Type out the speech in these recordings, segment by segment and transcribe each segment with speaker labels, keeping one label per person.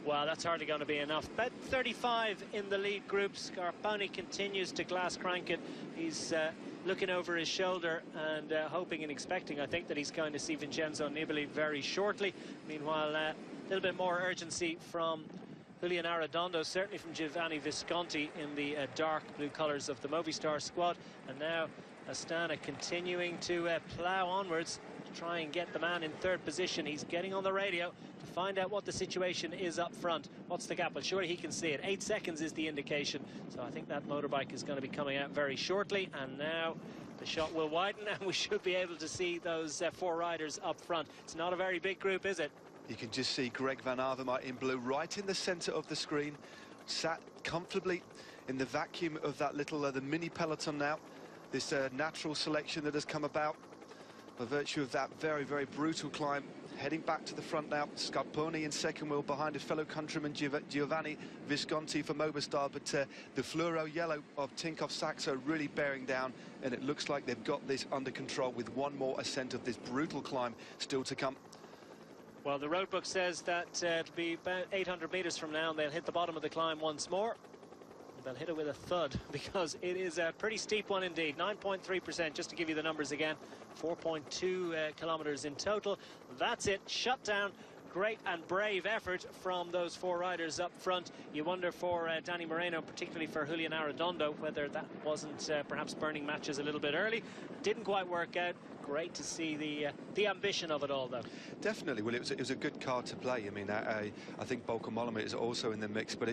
Speaker 1: Well, that's hardly going to be enough. About 35 in the lead group. Scarponi continues to glass crank it. He's looking over his shoulder and hoping and expecting, I think, that he's going to see Vincenzo Nibali very shortly. Meanwhile, a little bit more urgency from Julian Arredondo, certainly from Giovanni Visconti in the dark blue colours of the Movistar squad. And now Astana continuing to plough onwards to try and get the man in third position. He's getting on the radio to find out what the situation is up front. What's the gap? Well, surely he can see it. 8 seconds is the indication. So I think that motorbike is going to be coming out very shortly. And now the shot will widen and we should be able to see those 4 riders up front. It's not a very big group, is it?
Speaker 2: You can just see Greg Van Avermaet in blue right in the centre of the screen, sat comfortably in the vacuum of that little the mini peloton now. This natural selection that has come about by virtue of that very, very brutal climb. Heading back to the front now, Scarponi in second wheel behind his fellow countryman Giovanni Visconti for Movistar, but the fluoro yellow of Tinkoff Saxo really bearing down, and it looks like they've got this under control with one more ascent of this brutal climb still to come.
Speaker 1: Well, the roadbook says that it'll be about 800 metres from now and they'll hit the bottom of the climb once more. They'll hit it with a thud because it is a pretty steep one indeed. 9.3%, just to give you the numbers again. 4.2 kilometres in total. That's it, shut down. Great and brave effort from those 4 riders up front. You wonder for Danny Moreno, particularly for Julian Arredondo, whether that wasn't perhaps burning matches a little bit early. Didn't quite work out. Great to see the ambition of it all, though.
Speaker 2: Definitely. Well, it was a good card to play. I mean, I think Volker Mollema is also in the mix, but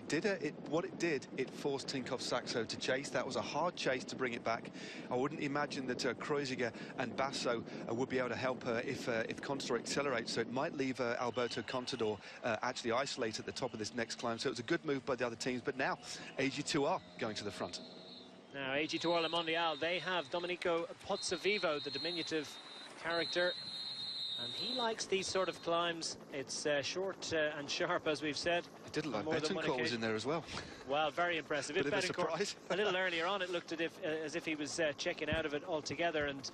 Speaker 2: what it did, it forced Tinkoff Saxo to chase. That was a hard chase to bring it back. I wouldn't imagine that Kreuziger and Basso would be able to help if Contador accelerates. So it might leave Alberto Contador actually isolated at the top of this next climb. So it was a good move by the other teams. But now AG2R going to the front.
Speaker 1: Now, AG2R Le Mondial, they have Domenico Pozzovivo, the diminutive character, and he likes these sort of climbs. It's short and sharp, as we've said.
Speaker 2: It did look like Betancourt was in there as well.
Speaker 1: Well, very impressive.
Speaker 2: Bit of a surprise.
Speaker 1: A little earlier on, it looked as if he was checking out of it altogether and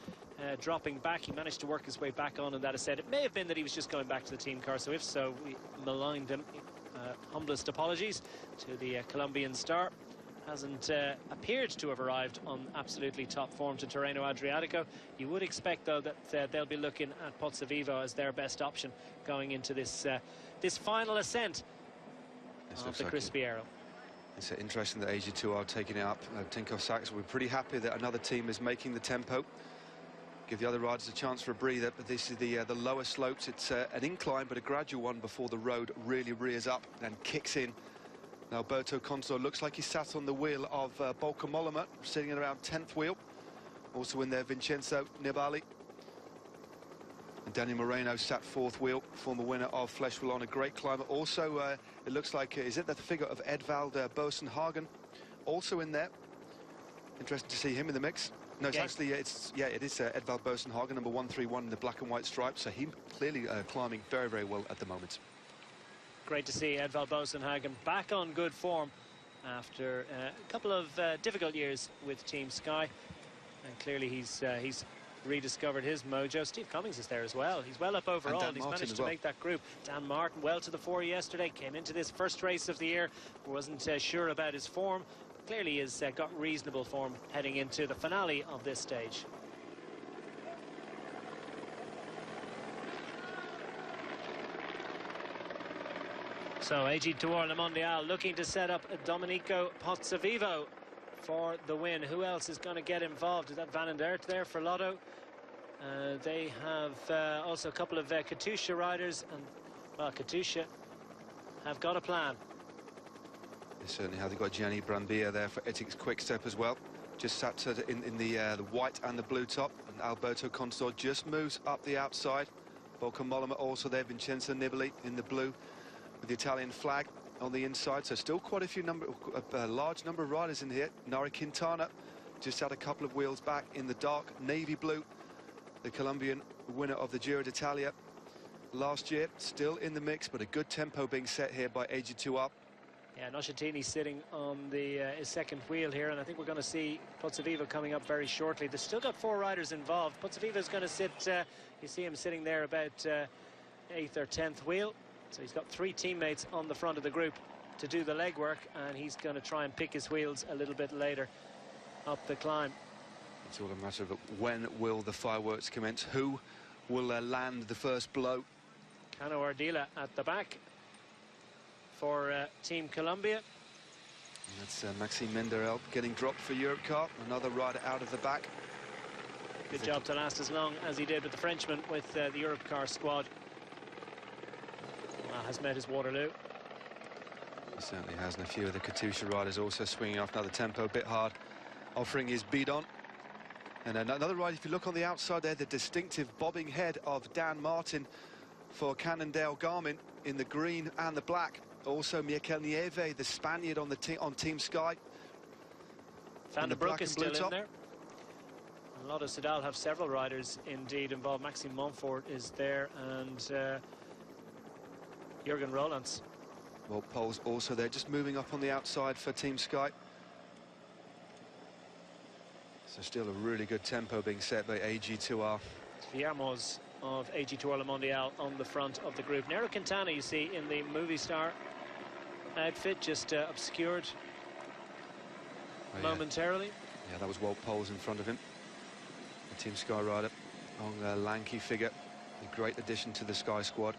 Speaker 1: dropping back. He managed to work his way back on in that ascent. It may have been that he was just going back to the team car, so if so, we maligned him. Humblest apologies to the Colombian star. Hasn't appeared to have arrived on absolutely top form to Tirreno Adriatico. You would expect, though, that they'll be looking at Pozzovivo as their best option going into this this final ascent of the Crispiero.
Speaker 2: It's interesting that AG2 are taking it up. Tinkoff Saxo, we're pretty happy that another team is making the tempo. Give the other riders a chance for a breather, but this is the lower slopes. It's an incline, but a gradual one before the road really rears up and kicks in. Now, Alberto Contador looks like he sat on the wheel of Volker Mollema, sitting at around 10th wheel. Also in there, Vincenzo Nibali. And Danny Moreno sat 4th wheel, former winner of Flèche Wallonne, a great climber. Also, it looks like, is it the figure of Edvald Boasson-Hagen? Also in there. Interesting to see him in the mix. No, it's actually, it is Edvald Boasson-Hagen, number 131 in the black and white stripes. So he clearly climbing very, very well at the moment.
Speaker 1: Great to see Edvald Boasson-Hagen back on good form after a couple of difficult years with Team Sky, and clearly he's rediscovered his mojo. Steve Cummings is there as well. He's well up overall, and he's managed to make that group. Dan Martin well to the fore yesterday, came into this first race of the year, wasn't sure about his form. Clearly has got reasonable form heading into the finale of this stage. So AG2R Le Mondial looking to set up Domenico Pozzovivo for the win. Who else is going to get involved? Is that Van den Aert there for Lotto? They have also a couple of Katusha riders, and well, Katusha have got a plan.
Speaker 2: They certainly have. They've got Gianni Brambilla there for Ethics Quick Step as well. Just sat in the white and the blue top, and Alberto Contador just moves up the outside. Volker Mollema also there, Vincenzo Nibali in the blue, with the Italian flag on the inside. So still quite a large number of riders in here. Nara Quintana just had a couple of wheels back in the dark navy blue. The Colombian winner of the Giro d'Italia last year, still in the mix, but a good tempo being set here by AG2R.
Speaker 1: Yeah, Noscentini sitting on his second wheel here, and I think we're going to see Pozzovivo coming up very shortly. They've still got 4 riders involved. Pozzovivo's going to sit, you see him sitting there about 8th or 10th wheel. So he's got 3 teammates on the front of the group to do the legwork, and he's going to try and pick his wheels a little bit later up the climb.
Speaker 2: It's all a matter of when will the fireworks commence, who will land the first blow.
Speaker 1: Cano Ardila at the back for Team Colombia.
Speaker 2: And that's Maxime Menderel getting dropped for Europe Car. Another rider out of the back.
Speaker 1: Good job to last as long as he did with the Frenchman with the Europe Car squad. Has met his Waterloo.
Speaker 2: He certainly has, and a few of the Katusha riders also swinging off another tempo, a bit hard, offering his bidon. And another rider, if you look on the outside there, the distinctive bobbing head of Dan Martin for Cannondale Garmin in the green and the black. Also Mikel Nieve, the Spaniard on Team Sky.
Speaker 1: Van der Broek is still in there. And Lotto Soudal have several riders indeed involved. Maxime Montfort is there, and Jurgen Rolands.
Speaker 2: Well, Pole's also there, just moving up on the outside for Team Sky. So still a really good tempo being set by AG2R.
Speaker 1: Viermos of AG2R Le Mondial on the front of the group. Nero Quintana, you see, in the movie star outfit, just obscured momentarily.
Speaker 2: Yeah, that was Walt Poles in front of him. The Team Sky rider, long, lanky figure. A great addition to the Sky squad.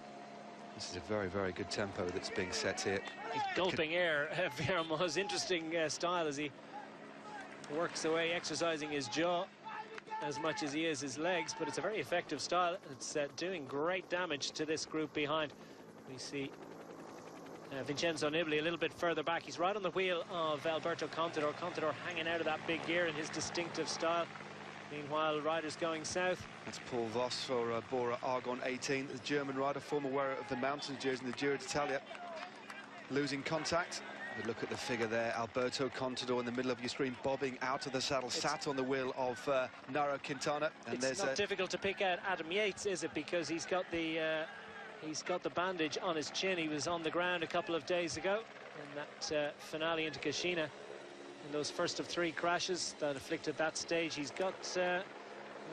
Speaker 2: This is a very, very good tempo that's being set here.
Speaker 1: He's gulping air. Viermos, interesting style as he works away, exercising his jaw as much as he is his legs, but it's a very effective style. It's doing great damage to this group behind. We see Vincenzo Nibali a little bit further back. He's right on the wheel of Alberto Contador. Contador hanging out of that big gear in his distinctive style. Meanwhile, riders going south.
Speaker 2: That's Paul Voss for Bora Argon 18, the German rider, former wearer of the Mountains jersey in the Giro d'Italia. Losing contact. But look at the figure there, Alberto Contador in the middle of your screen, bobbing out of the saddle, sat on the wheel of Nairo Quintana. And
Speaker 1: it's not difficult to pick out Adam Yates, is it? Because he's got the bandage on his chin. He was on the ground a couple of days ago in that finale into Cascina. In those first of 3 crashes that afflicted that stage, he's got well,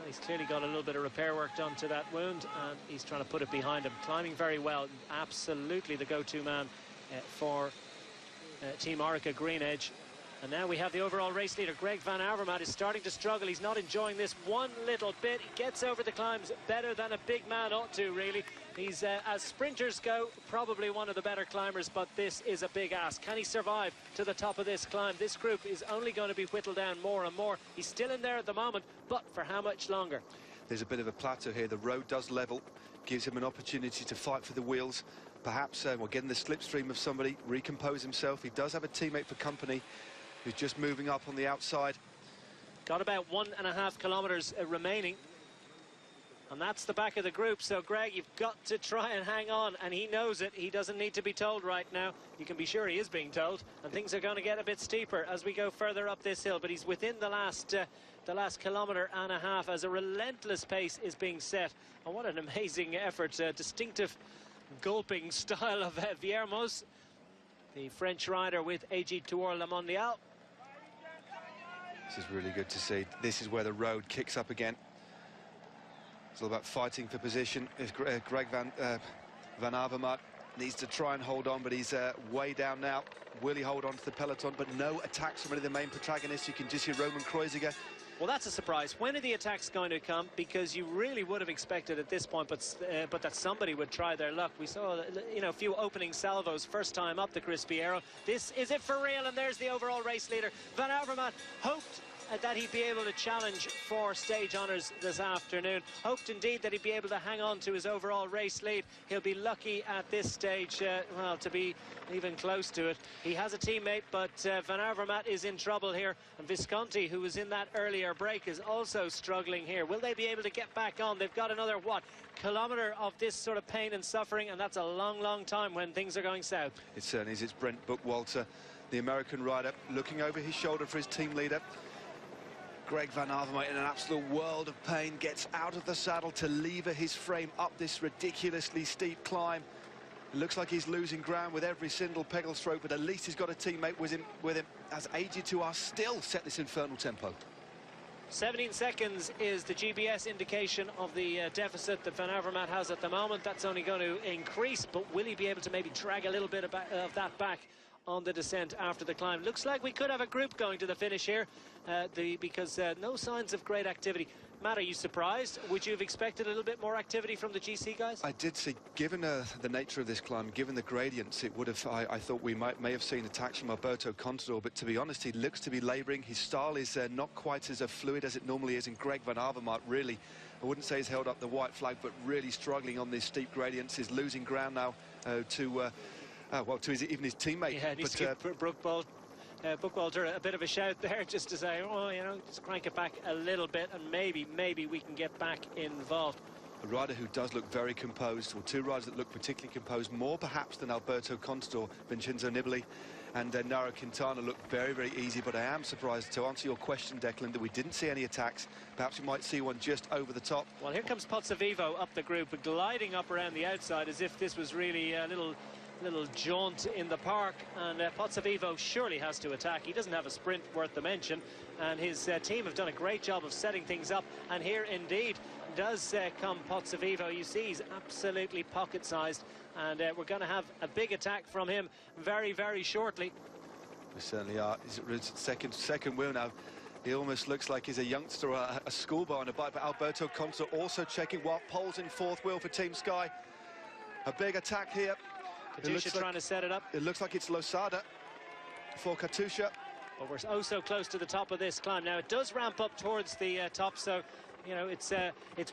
Speaker 1: he's clearly got a little bit of repair work done to that wound, and he's trying to put it behind him. Climbing very well, absolutely the go-to man for Team Orica Green Edge. And now we have the overall race leader. Greg Van Avermaet is starting to struggle. He's not enjoying this one little bit. He gets over the climbs better than a big man ought to, really. He's, as sprinters go, probably one of the better climbers, but this is a big ask. Can he survive to the top of this climb? This group is only going to be whittled down more and more. He's still in there at the moment, but for how much longer?
Speaker 2: There's a bit of a plateau here. The road does level, gives him an opportunity to fight for the wheels. Perhaps we'll get in the slipstream of somebody, recompose himself. He does have a teammate for company who's just moving up on the outside.
Speaker 1: Got about 1.5 kilometers remaining. And that's the back of the group. So, Greg, you've got to try and hang on. And he knows it. He doesn't need to be told right now. You can be sure he is being told. And things are going to get a bit steeper as we go further up this hill. But he's within the last kilometre and a half as a relentless pace is being set. And what an amazing effort. Distinctive gulping style of Viermos, the French rider with AG2R Le Mondial.
Speaker 2: This is really good to see. This is where the road kicks up again. It's all about fighting for position. If Greg Van Avermaet needs to try and hold on, but he's way down now. Will he hold on to the peloton? But no attacks from any of the main protagonists. You can just hear Roman Kreuziger.
Speaker 1: Well, that's a surprise. When are the attacks going to come? Because you really would have expected at this point, but that somebody would try their luck. We saw, you know, a few opening salvos first time up the Crispiero. This is it for real, and there's the overall race leader. Van Avermaet hoped that he'd be able to challenge for stage honours this afternoon. Hoped indeed that he'd be able to hang on to his overall race lead. He'll be lucky at this stage, well, to be even close to it. He has a teammate, but Van Avermaet is in trouble here. And Visconti, who was in that earlier break, is also struggling here. Will they be able to get back on? They've got another, what, kilometre of this sort of pain and suffering, and that's a long, long time when things are going south.
Speaker 2: It certainly is. It's Brent Bookwalter, the American rider, looking over his shoulder for his team leader. Greg Van Avermaet in an absolute world of pain, gets out of the saddle to lever his frame up this ridiculously steep climb. It looks like he's losing ground with every single pedal stroke, but at least he's got a teammate with him as AG2R still set this infernal tempo.
Speaker 1: 17 seconds is the GBS indication of the deficit that Van Avermaet has at the moment. That's only going to increase, but will he be able to maybe drag a little bit of that back on the descent after the climb? Looks like we could have a group going to the finish here, because no signs of great activity. Matt, are you surprised? Would you have expected a little bit more activity from the GC guys?
Speaker 2: I did see, given the nature of this climb, given the gradients, it would have. I thought we may have seen attacks from Alberto Contador, but to be honest, he looks to be labouring. His style is not quite as fluid as it normally is, and Greg Van Avermaet really, I wouldn't say he's held up the white flag, but really struggling on these steep gradients. He's losing ground now to even his teammate.
Speaker 1: Yeah, needs to give Buchwalter a bit of a shout there, just to say, oh, you know, just crank it back a little bit, and maybe we can get back involved.
Speaker 2: A rider who does look very composed, or two riders that look particularly composed, more perhaps than Alberto Contador. Vincenzo Nibali and Nairo Quintana look very, very easy, but I am surprised, to answer your question, Declan, that we didn't see any attacks. Perhaps we might see one just over the top.
Speaker 1: Well, here comes Pozzovivo up the group, gliding up around the outside as if this was really a little jaunt in the park, and Pozzovivo surely has to attack. He doesn't have a sprint worth the mention, and his team have done a great job of setting things up, and here indeed does come Pozzovivo. You see he's absolutely pocket-sized, and we're going to have a big attack from him very, very shortly.
Speaker 2: We certainly are. He's second wheel now. He almost looks like he's a youngster or a schoolboy on a bike, but Alberto Contador also checking while Poles in fourth wheel for Team Sky. A big attack here.
Speaker 1: Katusha trying to set it up.
Speaker 2: It looks like it's Losada for Katusha.
Speaker 1: But we're oh so close to the top of this climb. Now it does ramp up towards the top, so you know it's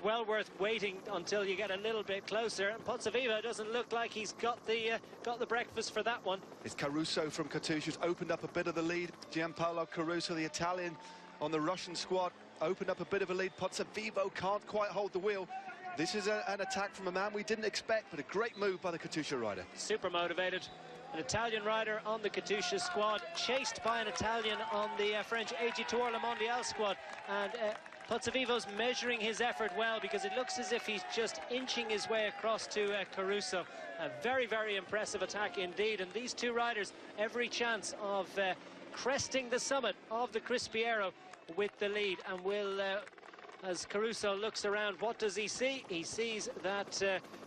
Speaker 1: well worth waiting until you get a little bit closer. And Pozzovivo doesn't look like he's got the breakfast for that one.
Speaker 2: It's Caruso from Katusha who's opened up a bit of the lead. Gianpaolo Caruso, the Italian on the Russian squad, opened up a bit of a lead. Pozzovivo can't quite hold the wheel. This is an attack from a man we didn't expect, but a great move by the Katusha rider. Super
Speaker 1: motivated. An Italian rider on the Katusha squad, chased by an Italian on the French AG Tour Le Mondial squad. And Pozzovivo's measuring his effort well, because it looks as if he's just inching his way across to Caruso. A very, very impressive attack indeed. And these two riders, every chance of cresting the summit of the Crispiero with the lead. And will... as Caruso looks around, what does he see? He sees that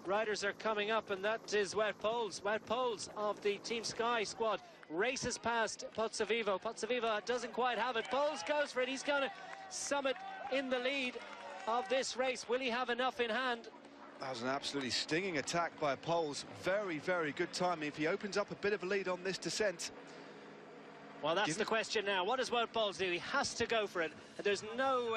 Speaker 1: riders are coming up, and that is Wout Poels. Wout Poels of the Team Sky squad races past Pozzovivo. Pozzovivo doesn't quite have it. Poels goes for it. He's going to summit in the lead of this race. Will he have enough in hand?
Speaker 2: That was an absolutely stinging attack by Poels. Very, very good timing. If he opens up a bit of a lead on this descent.
Speaker 1: Well, that's the question now. What does Wout Poels do? He has to go for it. There's no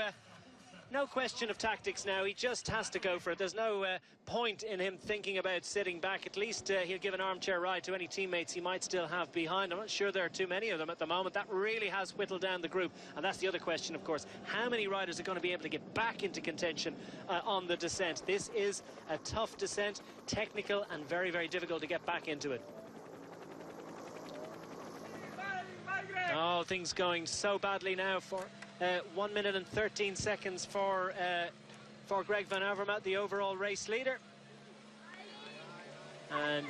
Speaker 1: question of tactics now. He just has to go for it. There's no point in him thinking about sitting back. At least he'll give an armchair ride to any teammates he might still have behind. I'm not sure there are too many of them at the moment. That really has whittled down the group. And that's the other question, of course. How many riders are going to be able to get back into contention on the descent? This is a tough descent, technical and very, very difficult to get back into it. Oh, things going so badly now for 1 minute and 13 seconds for Greg Van Avermaet, the overall race leader. And,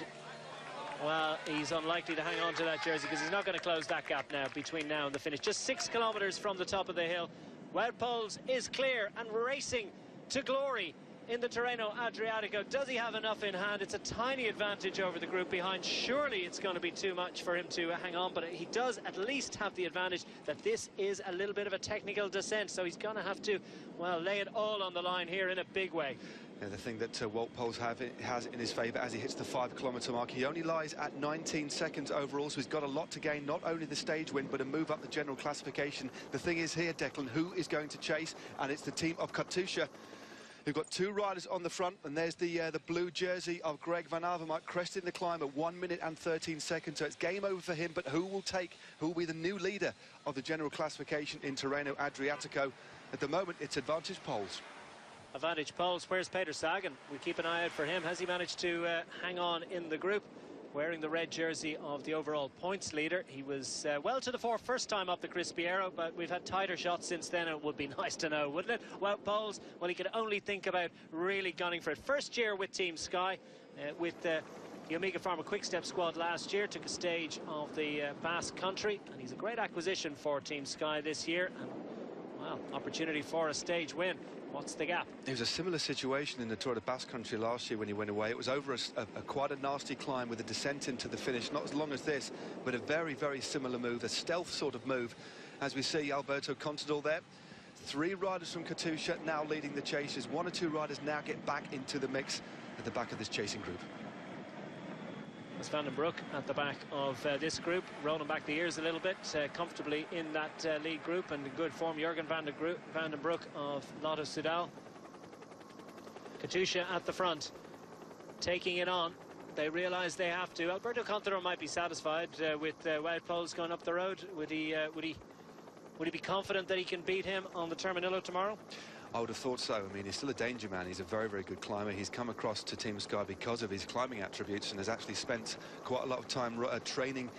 Speaker 1: well, he's unlikely to hang on to that jersey, because he's not going to close that gap now between now and the finish. Just 6 kilometres from the top of the hill. Wout Poels is clear and racing to glory in the Tirreno Adriatico. Does he have enough in hand? It's a tiny advantage over the group behind. Surely it's going to be too much for him to hang on, but he does at least have the advantage that this is a little bit of a technical descent, so he's going to have to, well, lay it all on the line here in a big way.
Speaker 2: Yeah, the thing that Wout Poels has in his favour as he hits the 5 kilometre mark, he only lies at 19 seconds overall, so he's got a lot to gain, not only the stage win, but a move up the general classification. The thing is here, Declan, who is going to chase? And it's the team of Katusha. We've got 2 riders on the front, and there's the blue jersey of Greg Van Avermaet cresting the climb at 1 minute and 13 seconds. So it's game over for him, but who will be the new leader of the general classification in Tirreno Adriatico? At the moment, it's advantage Poels.
Speaker 1: Advantage Poels. Where's Peter Sagan? We keep an eye out for him. Has he managed to hang on in the group? Wearing the red jersey of the overall points leader. He was well to the fore first time up the Crispiero, but we've had tighter shots since then, and it would be nice to know, wouldn't it? Wout Poels, well, he could only think about really gunning for it. First year with Team Sky, with the Omega Pharma Quick Step squad last year, took a stage of the Basque Country, and he's a great acquisition for Team Sky this year. And, well, opportunity for a stage win. What's the gap?
Speaker 2: It was a similar situation in the Tour de Basque Country last year when he went away. It was over quite a nasty climb with a descent into the finish, not as long as this, but a very, very similar move, a stealth sort of move. As we see Alberto Contador there. 3 riders from Katusha now leading the chasers. 1 or 2 riders now get back into the mix at the back of this chasing group.
Speaker 1: It's Van den Broek at the back of this group, rolling back the ears a little bit, comfortably in that lead group and in good form. Jurgen van den Broek of Lotto Soudal. Katusha at the front, taking it on. They realise they have to. Alberto Contador might be satisfied with Wout Poels going up the road. Would he be confident that he can beat him on the Terminillo tomorrow?
Speaker 2: I would have thought so. I mean, he's still a danger man. He's a very, very good climber. He's come across to Team Sky because of his climbing attributes and has actually spent quite a lot of time training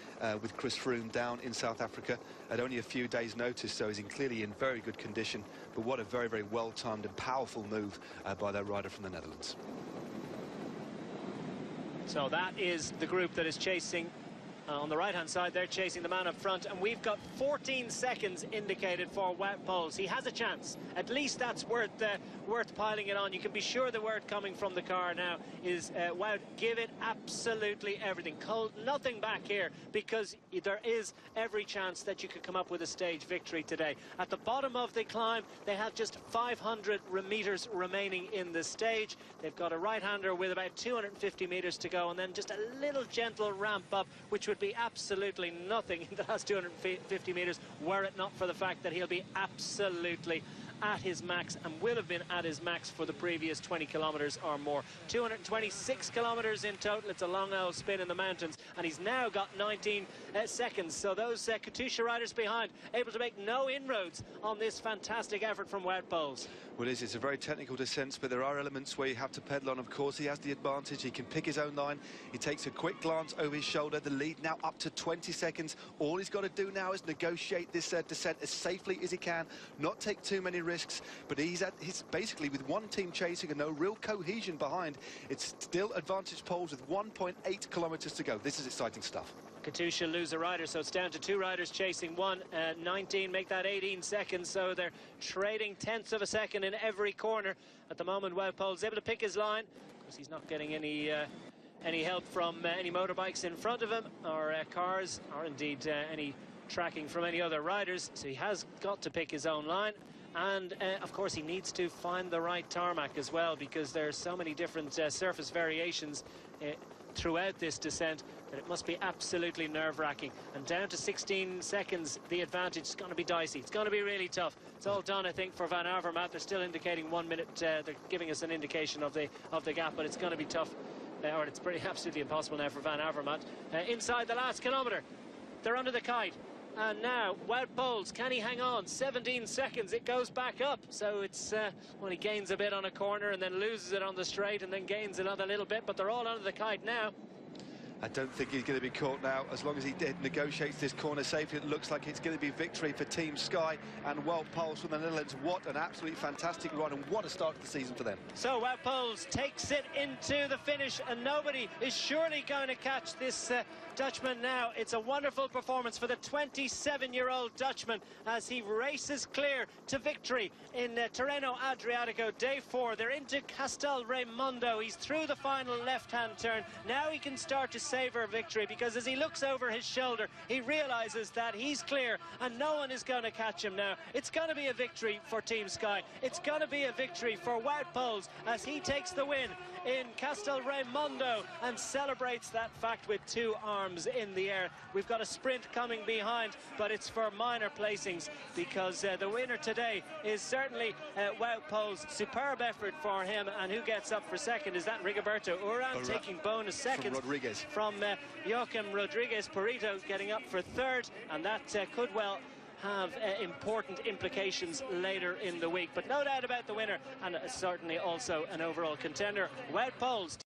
Speaker 2: with Chris Froome down in South Africa at only a few days' notice, so he's clearly in very good condition. But what a very, very well-timed and powerful move by that rider from the Netherlands.
Speaker 1: So that is the group that is chasing. On the right-hand side, they're chasing the man up front, and we've got 14 seconds indicated for Wout Poels. He has a chance. At least that's worth piling it on. You can be sure the word coming from the car now is, Wout, give it absolutely everything. Hold nothing back here, because there is every chance that you could come up with a stage victory today. At the bottom of the climb, they have just 500 meters remaining in the stage. They've got a right-hander with about 250 meters to go, and then just a little gentle ramp up, which would be absolutely nothing in the last 250 meters were it not for the fact that he'll be absolutely at his max and will have been at his max for the previous 20 kilometers or more. 226 kilometers in total. It's a long old spin in the mountains, and he's now got 19 seconds. So those Katusha riders behind able to make no inroads on this fantastic effort from Wout Poels.
Speaker 2: Well, it's a very technical descent, but there are elements where you have to pedal on. Of course, he has the advantage. He can pick his own line. He takes a quick glance over his shoulder. The lead now up to 20 seconds. All he's got to do now is negotiate this descent as safely as he can, not take too many risks. But he's basically with one team chasing and no real cohesion behind. It's still advantage Poels with 1.8 kilometers to go. This is exciting stuff.
Speaker 1: Katusha lose a rider, so it's down to 2 riders chasing one. 19, make that 18 seconds, so they're trading tenths of a second in every corner. At the moment, Wout Poels able to pick his line, because he's not getting any help from any motorbikes in front of him, or cars, or indeed any tracking from any other riders, so he has got to pick his own line. And of course he needs to find the right tarmac as well, because there are so many different surface variations throughout this descent that it must be absolutely nerve-wracking. And down to 16 seconds, the advantage is going to be dicey. It's going to be really tough. It's all done, I think, for Van Avermaet. They're still indicating 1 minute. They're giving us an indication of the gap, but it's going to be tough, or it's pretty absolutely impossible now for Van Avermaet. Inside the last kilometre, they're under the kite. And now, Wout Poels, can he hang on? 17 seconds, it goes back up. So it's, well, he gains a bit on a corner and then loses it on the straight and then gains another little bit, but they're all under the kite now.
Speaker 2: I don't think he's going to be caught now. As long as he negotiates this corner safely, it looks like it's going to be victory for Team Sky and Wout Poels from the Netherlands. What an absolutely fantastic run, and what a start to the season for them. So
Speaker 1: Wout Poels takes it into the finish, and nobody is surely going to catch this Dutchman now. It's a wonderful performance for the 27-year-old Dutchman as he races clear to victory in Tirreno Adriatico, day 4. They're into Castelraimondo. He's through the final left-hand turn. Now he can start to savour victory, because as he looks over his shoulder, he realises that he's clear and no one is going to catch him now. It's going to be a victory for Team Sky. It's going to be a victory for Wout Poels as he takes the win in Castelraimondo and celebrates that fact with 2 arms in the air. We've got a sprint coming behind, but it's for minor placings, because the winner today is certainly Wout Poels. Superb effort for him, and who gets up for second? Is that Rigoberto Urán taking bonus seconds from Joachim Rodriguez. Perito getting up for 3rd, and that could well have important implications later in the week. But no doubt about the winner, and certainly also an overall contender, Wout Poels.